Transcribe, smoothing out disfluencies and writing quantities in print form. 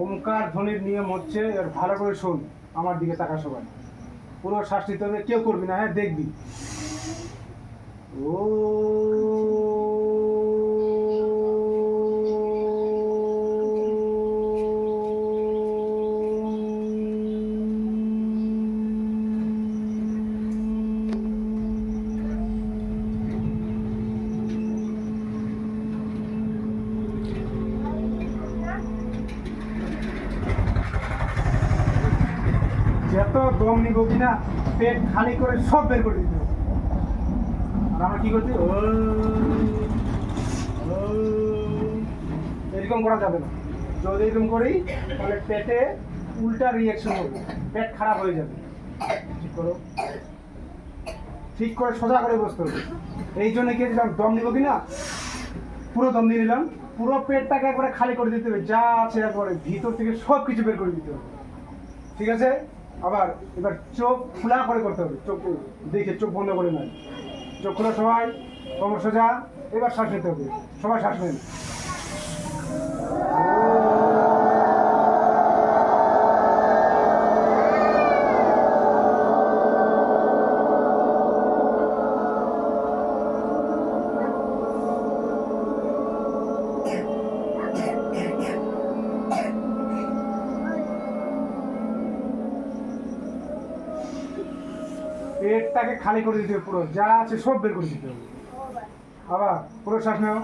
ওমকার ধ্বনির নিয়ম হচ্ছে, এর ভালো করে শোন, আমার দিকে তাকা সবাই। পুরো শ্বাস নিতে হবে, কেউ করবি না, হ্যাঁ দেখবি। ও যত দম নিব কিনা পেট খালি করে সব বের করে দিতে হবে। আর আমরা কি করছি, এরকম করা যাবে না। যদি এরকম করি তাহলে পেটে উল্টা রিয়াকশন হবে, পেট খারাপ হয়ে যাবে। ঠিক করো, ঠিক করে সোজা করে বসতে হবে। এই জন্য কি দম নিব কিনা পুরো দম নিয়ে নিলাম, পুরো পেটটাকে একবারে খালি করে দিতে হবে, যা আছে একবারে ভিতর থেকে সব কিছু বের করে দিতে হবে। ঠিক আছে? আবার এবার চোখ খোলা করে করতে হবে, চোখ দেখে, চোখ বন্ধ করে নয়। চোখ খোলা সবাই, কোমর সোজা। এবার শ্বাস নিতে হবে, সবাই শ্বাস নেন। পেটটাকে খালি করে দিতে হবে, পুরো যা আছে সব বের করে দিতে হবে। আবার পুরো শ্বাস নাও।